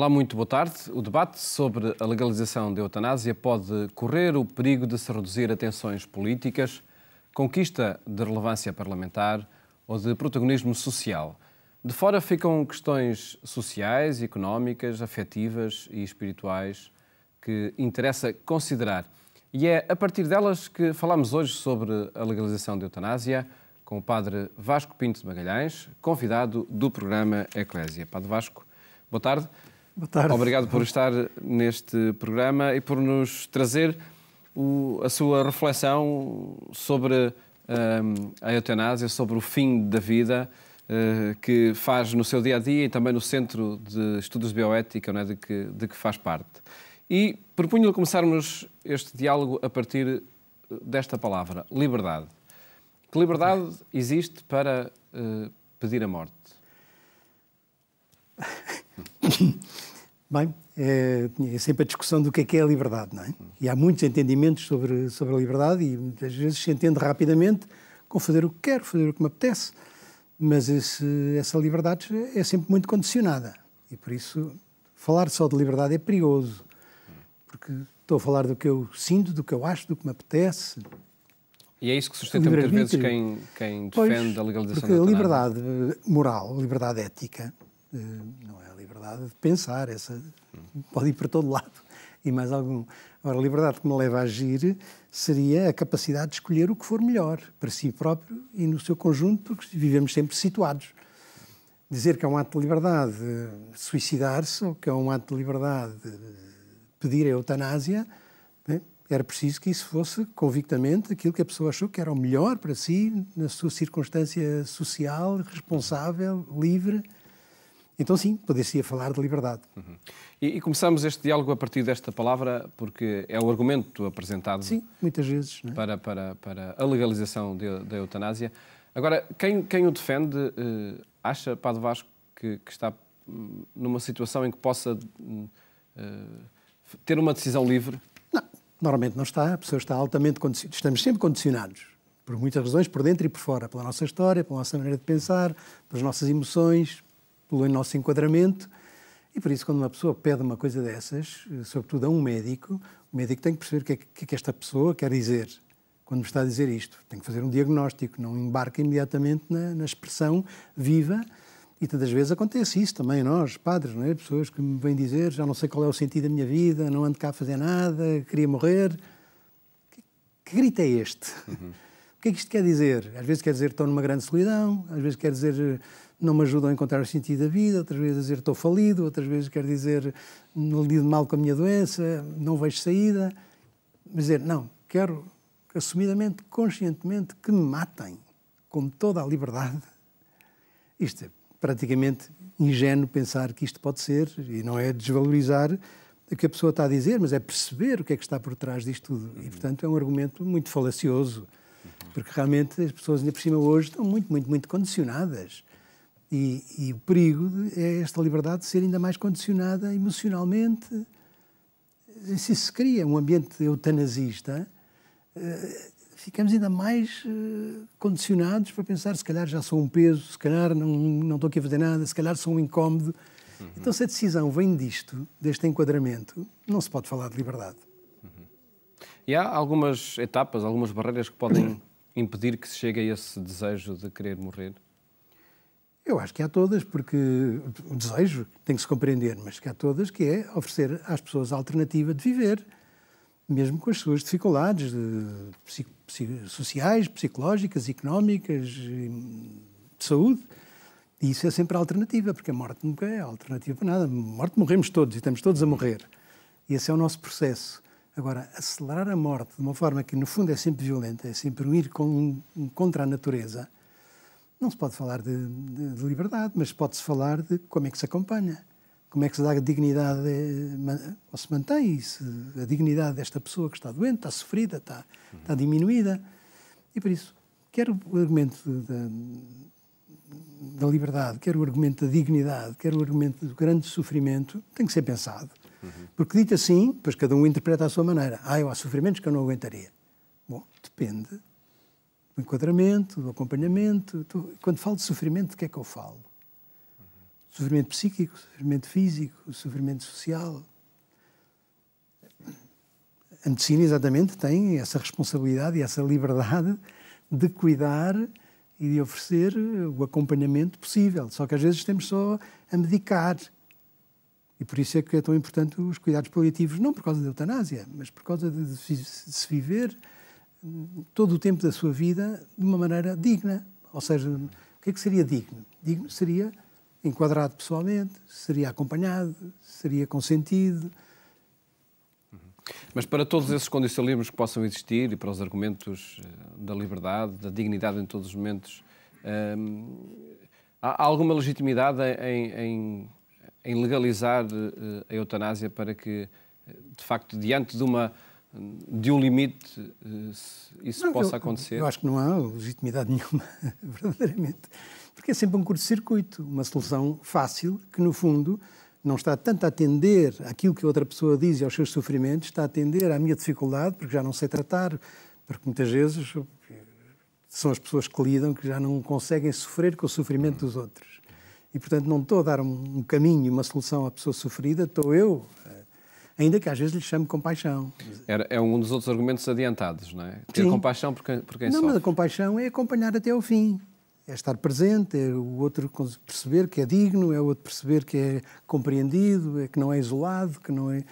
Olá, muito boa tarde. O debate sobre a legalização da eutanásia pode correr o perigo de se reduzir a tensões políticas, conquista de relevância parlamentar ou de protagonismo social. De fora ficam questões sociais, económicas, afetivas e espirituais que interessa considerar. E é a partir delas que falamos hoje sobre a legalização da eutanásia com o padre Vasco Pinto de Magalhães, convidado do programa Eclésia. Padre Vasco, boa tarde. Boa tarde. Obrigado por estar neste programa e por nos trazer a sua reflexão sobre a eutanásia, sobre o fim da vida, que faz no seu dia-a-dia e também no Centro de Estudos de Bioética, não é, de que faz parte. E propunho-lhe começarmos este diálogo a partir desta palavra, liberdade. Que liberdade existe para pedir a morte? Bem, é sempre a discussão do que é a liberdade, não é? E há muitos entendimentos sobre a liberdade e muitas vezes se entende rapidamente com fazer o que quero, fazer o que me apetece, mas essa liberdade é sempre muito condicionada e por isso falar só de liberdade é perigoso, porque estou a falar do que eu sinto, do que eu acho, do que me apetece. E é isso que sustenta muitas vezes quem defende a legalização da eutanásia. Porque a liberdade moral, a liberdade ética, não é a liberdade de pensar, essa pode ir para todo lado e mais algum. Agora, a liberdade que me leva a agir seria a capacidade de escolher o que for melhor para si próprio e no seu conjunto, porque vivemos sempre situados. Dizer que é um ato de liberdade suicidar-se ou que é um ato de liberdade pedir a eutanásia, né? Era preciso que isso fosse convictamente aquilo que a pessoa achou que era o melhor para si, na sua circunstância social, responsável, livre. Então, sim, poderia falar de liberdade. Uhum. E começamos este diálogo a partir desta palavra, porque é o argumento apresentado, sim, muitas vezes, não é? para a legalização da eutanásia. Agora, quem o defende acha, Padre Vasco, que está numa situação em que possa ter uma decisão livre? Não, normalmente não está. A pessoa está altamente condicionada. Estamos sempre condicionados, por muitas razões, por dentro e por fora, pela nossa história, pela nossa maneira de pensar, pelas nossas emoções, pelo nosso enquadramento, e por isso quando uma pessoa pede uma coisa dessas, sobretudo a um médico, o médico tem que perceber o que é que esta pessoa quer dizer quando me está a dizer isto. Tem que fazer um diagnóstico, não embarca imediatamente na expressão viva, e tantas vezes acontece isso também, nós, padres, não é? Pessoas que me vêm dizer, já não sei qual é o sentido da minha vida, não ando cá a fazer nada, queria morrer. Que grito é este? Uhum. O que é que isto quer dizer? Às vezes quer dizer estou numa grande solidão, às vezes quer dizer não me ajudam a encontrar o sentido da vida, outras vezes dizer estou falido, outras vezes quer dizer não lido mal com a minha doença, não vejo saída. Mas dizer, não, quero assumidamente, conscientemente, que me matem com toda a liberdade. Isto é praticamente ingênuo pensar que isto pode ser, e não é desvalorizar o que a pessoa está a dizer, mas é perceber o que é que está por trás disto tudo. E, portanto, é um argumento muito falacioso, porque realmente as pessoas, ainda por cima, hoje estão muito condicionadas. E o perigo é esta liberdade de ser ainda mais condicionada emocionalmente. Se se cria um ambiente eutanasista, ficamos ainda mais condicionados para pensar, se calhar já sou um peso, se calhar não estou aqui a fazer nada, se calhar sou um incómodo. Uhum. Então, se a decisão vem disto, deste enquadramento, não se pode falar de liberdade. Uhum. E há algumas etapas, algumas barreiras que podem impedir que se chegue a esse desejo de querer morrer? Eu acho que há todas, porque o desejo tem que se compreender, mas que há todas, que é oferecer às pessoas a alternativa de viver, mesmo com as suas dificuldades sociais, psicológicas, económicas, de saúde. E isso é sempre a alternativa, porque a morte nunca é a alternativa para nada. A morte morremos todos e estamos todos a morrer. E esse é o nosso processo. Agora, acelerar a morte de uma forma que, no fundo, é sempre violenta, é sempre ir contra a natureza, não se pode falar de liberdade, mas pode-se falar de como é que se acompanha, como é que se dá a dignidade, ou se mantém a dignidade desta pessoa que está doente, está sofrida, está diminuída. E por isso, quer o argumento da liberdade, quer o argumento da dignidade, quer o argumento do grande sofrimento, tem que ser pensado. Porque dito assim, depois cada um interpreta à sua maneira. Há sofrimentos que eu não aguentaria. Bom, depende do enquadramento, do acompanhamento. Quando falo de sofrimento, de que é que eu falo? O sofrimento psíquico, o sofrimento físico, o sofrimento social. A medicina, exatamente, tem essa responsabilidade e essa liberdade de cuidar e de oferecer o acompanhamento possível. Só que às vezes estamos só a medicar. E por isso é que é tão importante os cuidados paliativos, não por causa da eutanásia, mas por causa de se viver todo o tempo da sua vida de uma maneira digna. Ou seja, o que é que seria digno? Digno seria enquadrado pessoalmente, seria acompanhado, seria consentido. Mas para todos esses condicionalismos que possam existir e para os argumentos da liberdade, da dignidade em todos os momentos, há alguma legitimidade em legalizar a eutanásia para que, de facto, diante de um limite, isso possa acontecer? Eu acho que não há legitimidade nenhuma, verdadeiramente. Porque é sempre um curto-circuito, uma solução fácil que, no fundo, não está tanto a atender àquilo que a outra pessoa diz e aos seus sofrimentos, está a atender à minha dificuldade, porque já não sei tratar, porque muitas vezes são as pessoas que lidam que já não conseguem sofrer com o sofrimento dos outros. E, portanto, não estou a dar um caminho, uma solução à pessoa sofrida, estou eu, ainda que às vezes lhe chame compaixão. É um dos outros argumentos adiantados, não é? Ter compaixão por quem sofre. Não, mas a compaixão é acompanhar até ao fim. É estar presente, é o outro perceber que é digno, é o outro perceber que é compreendido, é que não é isolado, que não é...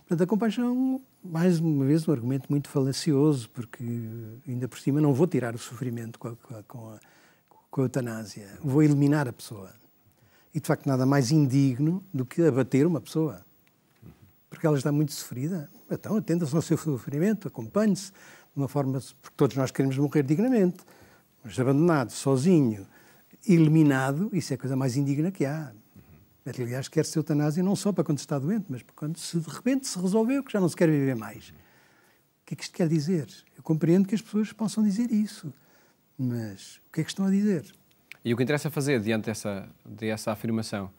Portanto, a compaixão, mais uma vez, um argumento muito falacioso, porque, ainda por cima, não vou tirar o sofrimento com a eutanásia. Vou eliminar a pessoa. E, de facto, nada mais indigno do que abater uma pessoa. Porque ela está muito sofrida. Então, atenda-se ao seu sofrimento, acompanhe-se de uma forma... Porque todos nós queremos morrer dignamente. Mas abandonado, sozinho, eliminado, isso é a coisa mais indigna que há. Aliás, quer-se eutanásia não só para quando se está doente, mas para quando de repente se resolveu que já não se quer viver mais. O que é que isto quer dizer? Eu compreendo que as pessoas possam dizer isso, mas o que é que estão a dizer? E o que interessa fazer diante dessa afirmação?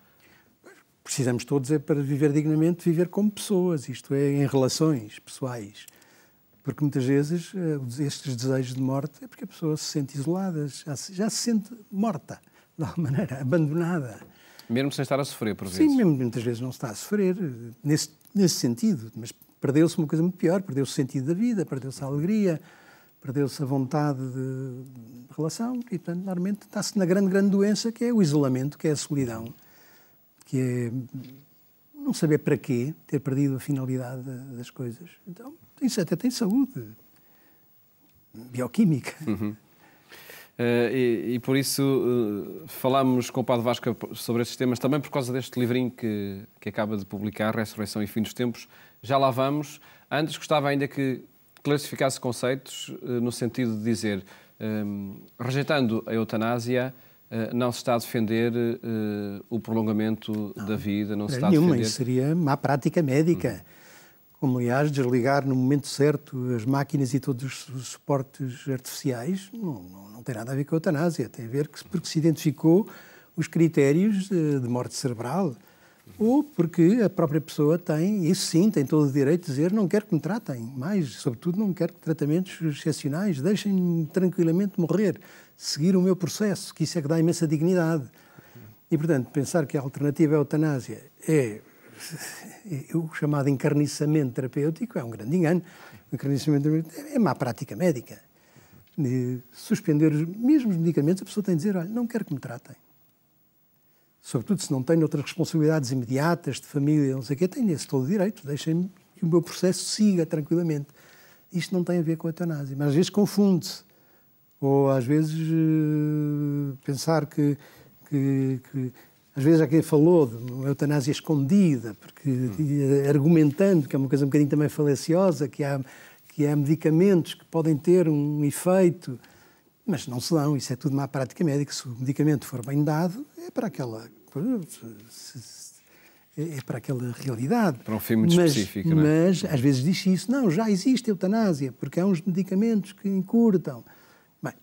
Precisamos todos, para viver dignamente, viver como pessoas, isto é, em relações pessoais. Porque muitas vezes estes desejos de morte é porque a pessoa se sente isolada, já se sente morta, de alguma maneira, abandonada. Mesmo sem estar a sofrer, por vezes. Sim, mesmo muitas vezes não se está a sofrer, nesse sentido. Mas perdeu-se uma coisa muito pior, perdeu-se o sentido da vida, perdeu-se a alegria, perdeu-se a vontade de relação. E, portanto, normalmente está-se na grande doença, que é o isolamento, que é a solidão, que é não saber para quê, ter perdido a finalidade das coisas. Então, isso até tem saúde bioquímica. Uhum. E por isso falámos com o Padre Vasco sobre estes temas, também por causa deste livrinho que acaba de publicar, Ressurreição e Fim dos Tempos. Já lá vamos. Antes gostava ainda que classificasse conceitos no sentido de dizer, rejeitando a eutanásia, não se está a defender o prolongamento da vida, não se está a defender... Isso seria má prática médica. Como, aliás, desligar no momento certo as máquinas e todos os suportes artificiais não tem nada a ver com a eutanásia. Tem a ver porque se identificou os critérios de morte cerebral ou porque a própria pessoa tem, isso sim, tem todo o direito de dizer não quero que me tratem mais, sobretudo não quero tratamentos excepcionais, deixem-me tranquilamente morrer, seguir o meu processo, que isso é que dá imensa dignidade. E, portanto, pensar que a alternativa à eutanásia é o chamado encarniçamento terapêutico é um grande engano. O encarniçamento terapêutico é má prática médica. De suspender mesmo os medicamentos, a pessoa tem de dizer, olha, não quero que me tratem. Sobretudo se não tem outras responsabilidades imediatas de família, não sei o quê, tem esse todo o direito, deixem-me que o meu processo siga tranquilamente. Isto não tem a ver com a eutanásia, mas às vezes confunde-se. Ou às vezes pensar que às vezes há quem falou de uma eutanásia escondida, porque argumentando que é uma coisa um bocadinho também falaciosa, que há medicamentos que podem ter um efeito, mas não se dão, isso é tudo má prática médica. Se o medicamento for bem dado, é para aquela realidade. Para um fim muito específico, não é? Mas às vezes diz isso, não, já existe eutanásia, porque há uns medicamentos que encurtam. Bem,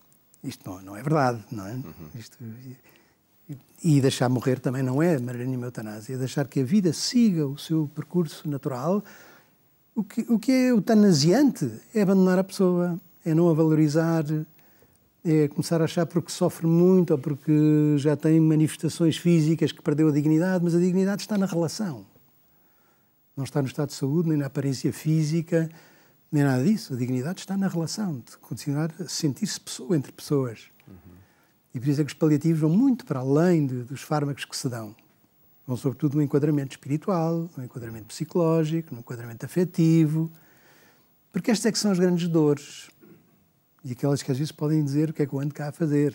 isto não é verdade, não é? E deixar morrer também não é, de maneira nenhuma, eutanásia. É deixar que a vida siga o seu percurso natural. O que é eutanasiante é abandonar a pessoa, é não a valorizar, é começar a achar porque sofre muito ou porque já tem manifestações físicas que perdeu a dignidade, mas a dignidade está na relação. Não está no estado de saúde, nem na aparência física, nem nada disso. A dignidade está na relação, de continuar a sentir-se pessoa entre pessoas. E por isso é que os paliativos vão muito para além dos fármacos que se dão. Vão sobretudo no enquadramento espiritual, no enquadramento psicológico, no enquadramento afetivo, porque estas é que são as grandes dores. E aquelas que às vezes podem dizer o que é que eu ando cá a fazer.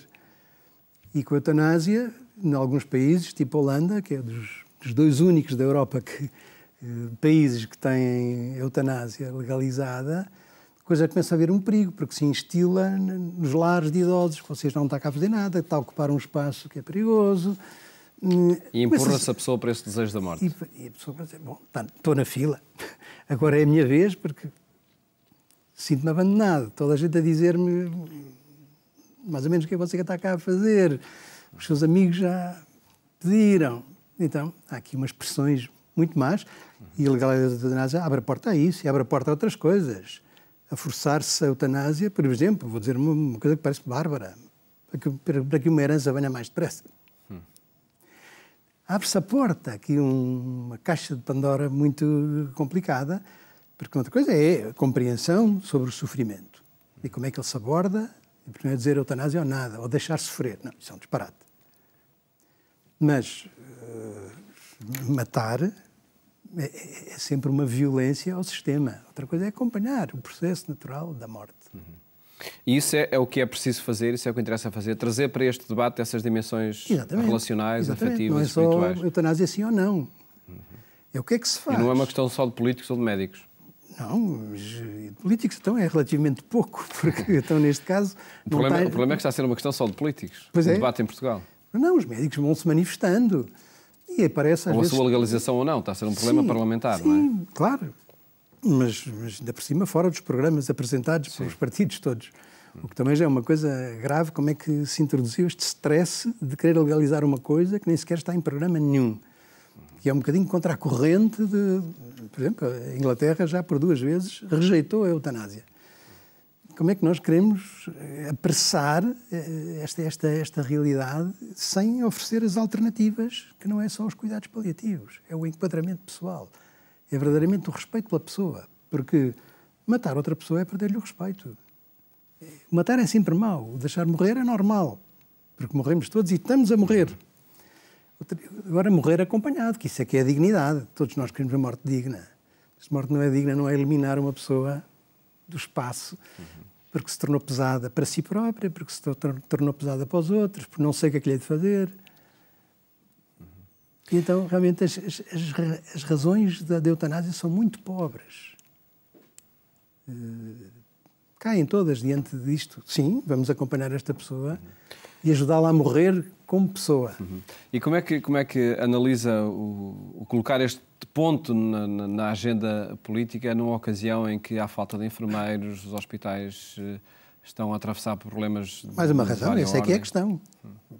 E com a eutanásia, em alguns países, tipo a Holanda, que é dos 2 únicos da Europa países que têm eutanásia legalizada, a coisa começa a haver um perigo, porque se instila nos lares de idosos, que vocês não estão cá a fazer nada, está a ocupar um espaço que é perigoso. E empurra-se a pessoa para esse desejo da morte. E a pessoa vai dizer, bom, estou na fila, agora é a minha vez, porque sinto-me abandonado. Toda a gente a dizer-me mais ou menos o que é que você está cá a fazer. Os seus amigos já pediram. Então, há aqui umas pressões muito más e a legalidade da eutanásia abre a porta a isso e abre a porta a outras coisas. A forçar-se a eutanásia, por exemplo, vou dizer uma coisa que parece bárbara, para que uma herança venha mais depressa. Abre-se a porta, aqui uma caixa de Pandora muito complicada, porque outra coisa é a compreensão sobre o sofrimento e como é que ele se aborda, porque não é dizer eutanásia ou nada, ou deixar sofrer. Não, isso é um disparate. Mas matar é sempre uma violência ao sistema. Outra coisa é acompanhar o processo natural da morte. E isso é o que é preciso fazer, isso é o que interessa fazer, trazer para este debate essas dimensões relacionais, afetivas, espirituais. Não é só eutanásia sim ou não. É o que é que se faz. E não é uma questão só de políticos ou de médicos. Não, de políticos então é relativamente pouco, porque então neste caso... O problema é que está a ser uma questão só de políticos, o debate em Portugal. Não, os médicos vão se manifestando. E aparece às vezes... Ou a sua legalização ou não, está a ser um problema parlamentar, não é? Sim, claro. Mas ainda por cima, fora dos programas apresentados pelos partidos todos. O que também já é uma coisa grave, como é que se introduziu este stress de querer legalizar uma coisa que nem sequer está em programa nenhum. Que é um bocadinho contra a corrente de... Por exemplo, a Inglaterra já por 2 vezes rejeitou a eutanásia. Como é que nós queremos apressar esta realidade sem oferecer as alternativas, que não é só os cuidados paliativos, é o enquadramento pessoal, é verdadeiramente o respeito pela pessoa, porque matar outra pessoa é perder-lhe o respeito. Matar é sempre mau, deixar morrer é normal, porque morremos todos e estamos a morrer. Agora, morrer acompanhado, que isso é que é a dignidade. Todos nós queremos a morte digna. Se a morte não é digna, não é eliminar uma pessoa do espaço, porque se tornou pesada para si própria, porque se tornou pesada para os outros, porque não sei o que é que lhe é de fazer. E então, realmente, as razões da eutanásia são muito pobres. Caem todas diante disto. Sim, vamos acompanhar esta pessoa e ajudá-la a morrer como pessoa. E como é que analisa o colocar este ponto na agenda política numa ocasião em que há falta de enfermeiros, os hospitais estão a atravessar problemas... Mais uma razão, essa é que é a questão.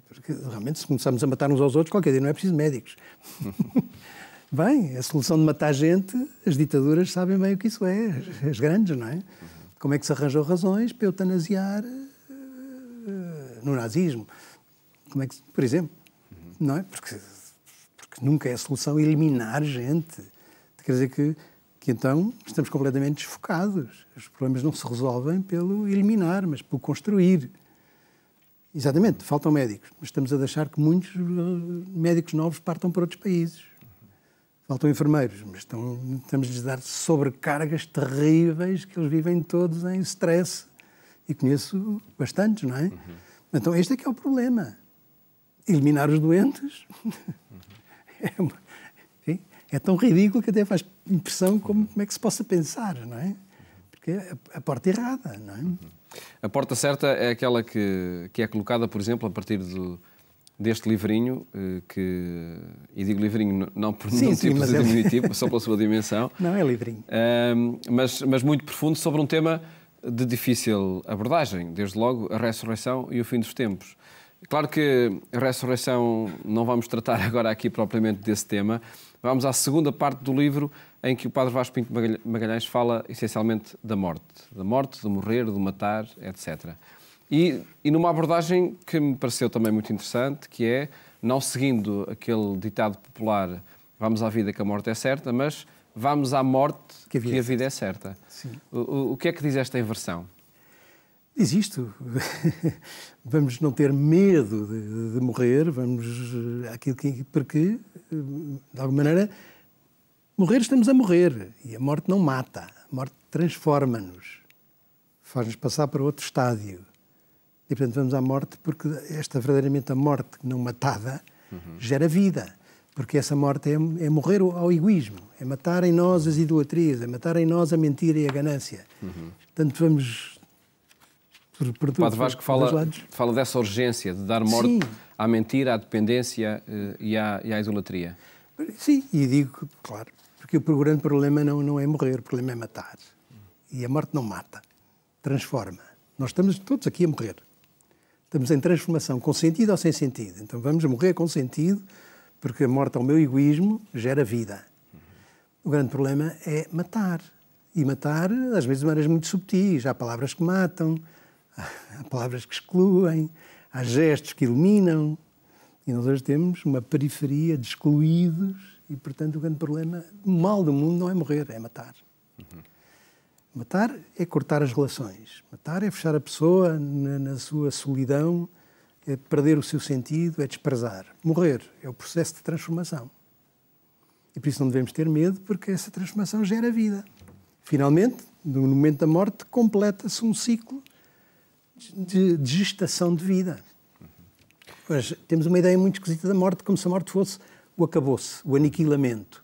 Porque realmente se começarmos a matar uns aos outros, qualquer dia não é preciso médicos. Bem, a solução de matar gente, as ditaduras sabem bem o que isso é, as grandes, não é? Como é que se arranjam razões para eutanasiar no nazismo? Como é que, por exemplo, não é? Porque nunca é a solução eliminar gente. Quer dizer que então estamos completamente desfocados. Os problemas não se resolvem pelo eliminar, mas pelo construir. Exatamente, faltam médicos, mas estamos a deixar que muitos médicos novos partam para outros países. Faltam enfermeiros, mas estamos-lhes a dar sobrecargas terríveis que eles vivem todos em stress. E conheço bastantes, não é? Então este é que é o problema. Eliminar os doentes é tão ridículo que até faz impressão como é que se possa pensar, não é? Porque é a porta errada, não é? A porta certa é aquela que é colocada, por exemplo, a partir deste livrinho, e digo livrinho não por nenhum tipo de diminutivo, só pela sua dimensão. Não, é livrinho. Mas muito profundo sobre um tema de difícil abordagem, desde logo a ressurreição e o fim dos tempos. Claro que a ressurreição não vamos tratar agora aqui propriamente desse tema. Vamos à segunda parte do livro, em que o Padre Vasco Pinto Magalhães fala essencialmente da morte, do morrer, do matar, etc. E numa abordagem que me pareceu também muito interessante, que é, não seguindo aquele ditado popular, vamos à vida que a morte é certa, mas vamos à morte que a vida é certa. Sim. O que é que diz esta inversão? Diz isto. Vamos não ter medo de morrer, porque, de alguma maneira, morrer estamos a morrer. E a morte não mata. A morte transforma-nos. Faz-nos passar para outro estádio. E, portanto, vamos à morte porque verdadeiramente a morte não matada gera vida. Porque essa morte é morrer ao egoísmo, é matar em nós as idolatrias, é matar em nós a mentira e a ganância. Portanto, vamos... O Padre Vasco fala dessa urgência de dar morte Sim. à mentira, à dependência e à idolatria. Sim, e digo, claro, porque o grande problema não é morrer, o problema é matar. E a morte não mata, transforma. Nós estamos todos aqui a morrer. Estamos em transformação, com sentido ou sem sentido. Então vamos morrer com sentido, porque a morte ao meu egoísmo gera vida. O grande problema é matar. E matar, às vezes, de maneiras muito subtis. Há palavras que matam, há palavras que excluem, há gestos que eliminam. E nós hoje temos uma periferia de excluídos e, portanto, o grande problema, o mal do mundo não é morrer, é matar. Matar é cortar as relações. Matar é fechar a pessoa na sua solidão, é perder o seu sentido, é desprezar. Morrer é o processo de transformação. E por isso não devemos ter medo, porque essa transformação gera vida. Finalmente, no momento da morte, completa-se um ciclo de gestação de vida. Mas temos uma ideia muito esquisita da morte, como se a morte fosse o acabou-se, o aniquilamento.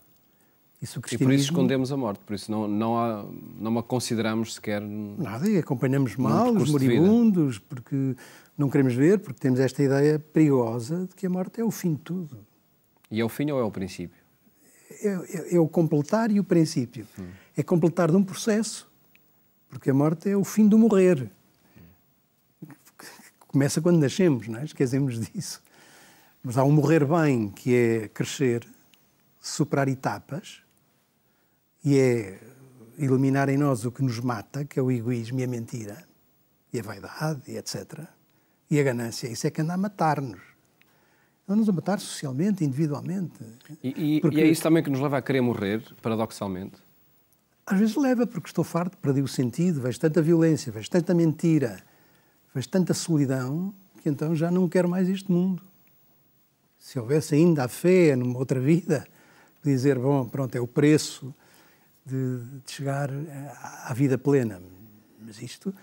Isso, e por isso escondemos a morte, por isso não a consideramos sequer... Nada, e acompanhamos mal os moribundos, porque não queremos ver, porque temos esta ideia perigosa de que a morte é o fim de tudo. E é o fim ou é o princípio? É o completar e o princípio. É completar de um processo, porque a morte é o fim do morrer. Começa quando nascemos, não é? Esquecemos disso. Mas há um morrer bem, que é crescer, superar etapas, e é eliminar em nós o que nos mata, que é o egoísmo e a mentira, e a vaidade, e etc. E a ganância. Isso é que anda a matar-nos. Anda-nos a matar socialmente, individualmente. E é isso também que nos leva a querer morrer, paradoxalmente? Às vezes leva, porque estou farto, perdi o sentido, vejo tanta violência, vejo tanta mentira, vejo tanta solidão, que então já não quero mais este mundo. Se houvesse ainda a fé numa outra vida, dizer, bom, pronto, é o preço de chegar à vida plena. Mas isto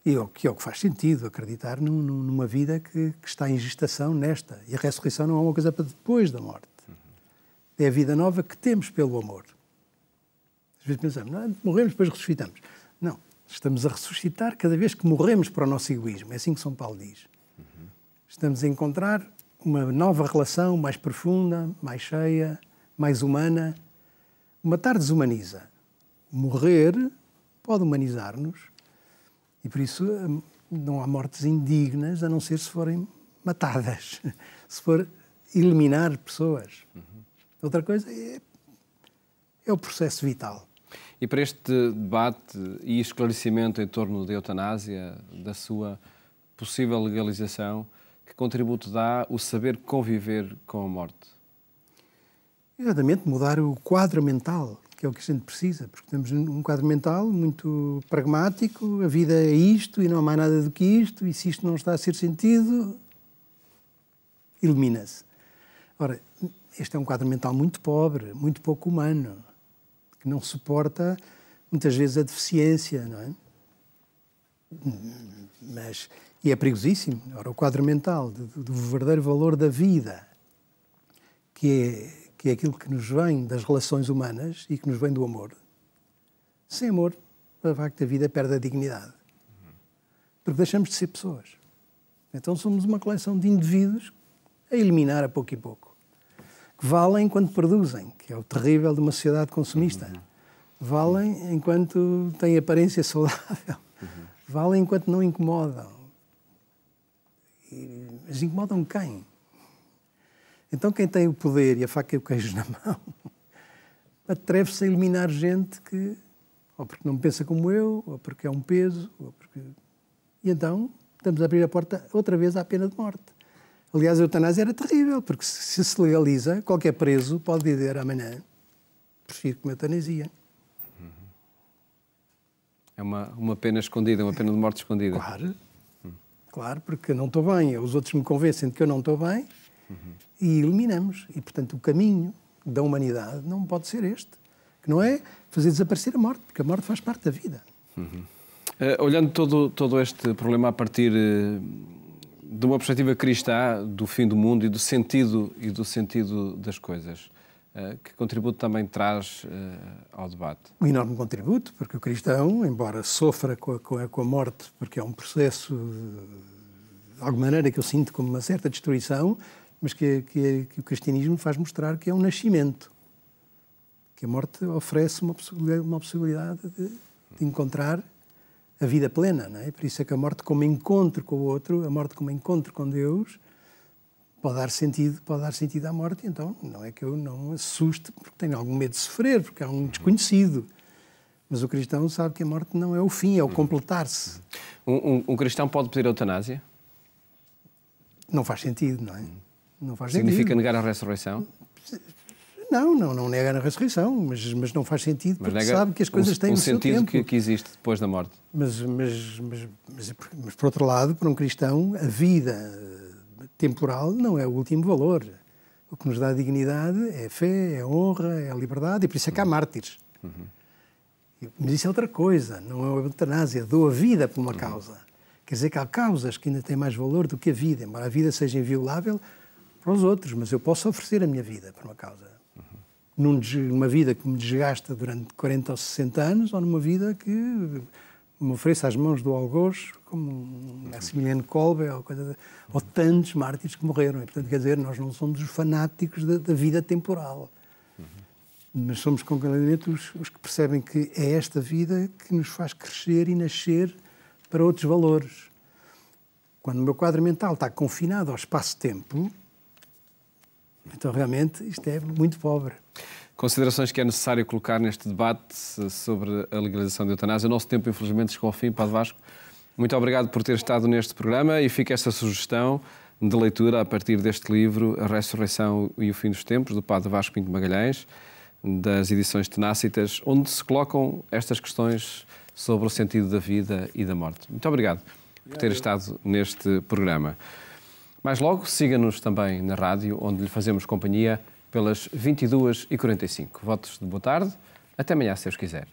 é o que faz sentido, acreditar numa vida que está em gestação nesta. E a ressurreição não é uma coisa para depois da morte. É a vida nova que temos pelo amor. Às vezes pensamos, não, morremos, depois ressuscitamos. Não, estamos a ressuscitar cada vez que morremos para o nosso egoísmo. É assim que São Paulo diz. Estamos a encontrar uma nova relação mais profunda, mais cheia, mais humana. Matar desumaniza. Morrer pode humanizar-nos e, por isso, não há mortes indignas, a não ser se forem matadas, se for eliminar pessoas. Outra coisa é o processo vital. E para este debate e esclarecimento em torno da eutanásia, da sua possível legalização, que contributo dá o saber conviver com a morte? Exatamente, mudar o quadro mental, que é o que a gente precisa, porque temos um quadro mental muito pragmático, a vida é isto e não há mais nada do que isto, e se isto não está a ser sentido, elimina-se. Ora, este é um quadro mental muito pobre, muito pouco humano, que não suporta, muitas vezes, a deficiência, não é? E é perigosíssimo. Ora, o quadro mental do verdadeiro valor da vida, que é aquilo que nos vem das relações humanas e que nos vem do amor. Sem amor, de facto, a vida perde a dignidade. Porque deixamos de ser pessoas. Então somos uma coleção de indivíduos a eliminar a pouco e pouco. Que valem enquanto produzem, que é o terrível de uma sociedade consumista. Valem enquanto têm aparência saudável. Valem enquanto não incomodam. Mas incomodam quem? Então quem tem o poder e a faca e o queijo na mão atreve-se a eliminar gente que, ou porque não pensa como eu, ou porque é um peso, ou porque... E então estamos a abrir a porta outra vez à pena de morte. Aliás, a eutanásia era terrível, porque se legaliza, qualquer preso pode dizer amanhã, prefiro que me eutanasia. É uma pena escondida, uma pena de morte escondida. Claro, porque eu não estou bem, os outros me convencem de que eu não estou bem e eliminamos. E, portanto, o caminho da humanidade não pode ser este, que não é fazer desaparecer a morte, porque a morte faz parte da vida. Olhando todo este problema a partir de uma perspectiva cristã, do fim do mundo e do sentido das coisas, que contributo também traz ao debate? Um enorme contributo, porque o cristão, embora sofra com a morte, porque é um processo, de alguma maneira, que eu sinto como uma certa destruição, mas que o cristianismo faz mostrar que é um nascimento. Que a morte oferece uma possibilidade de encontrar a vida plena, não é? Por isso é que a morte como encontro com o outro, a morte como encontro com Deus, pode dar sentido à morte. Então, não é que eu não assuste porque tenho algum medo de sofrer, porque é um desconhecido. Mas o cristão sabe que a morte não é o fim, é o completar-se. Um cristão pode pedir eutanásia? Não faz sentido, não é? Não faz Significa sentido. negar a ressurreição? Não nega a ressurreição, mas não faz sentido porque sabe que as coisas têm o seu tempo. O sentido que existe depois da morte. Mas, por outro lado, para um cristão, a vida temporal não é o último valor. O que nos dá dignidade é a fé, é a honra, é a liberdade, e por isso é que há mártires. Mas isso é outra coisa, não é a eutanásia. Dou a vida por uma causa. Quer dizer que há causas que ainda têm mais valor do que a vida, embora a vida seja inviolável para os outros, mas eu posso oferecer a minha vida por uma causa. Numa vida que me desgasta durante 40 ou 60 anos, ou numa vida que me ofereça às mãos do algoz, como Maximiliano Kolbe, ou tantos mártires que morreram. E, portanto, quer dizer, nós não somos os fanáticos da vida temporal. Mas somos concretamente os que percebem que é esta vida que nos faz crescer e nascer para outros valores. Quando o meu quadro mental está confinado ao espaço-tempo, então realmente isto é muito pobre. Considerações que é necessário colocar neste debate sobre a legalização da eutanásia. O nosso tempo, infelizmente, chegou ao fim. Padre Vasco, muito obrigado por ter estado neste programa e fica esta sugestão de leitura a partir deste livro, A Ressurreição e o Fim dos Tempos, do Padre Vasco Pinto Magalhães, das edições Tenácitas, onde se colocam estas questões sobre o sentido da vida e da morte. Muito obrigado por ter estado neste programa. Mais logo, siga-nos também na rádio, onde lhe fazemos companhia pelas 22h45. Votos de boa tarde. Até amanhã, se Deus quiser.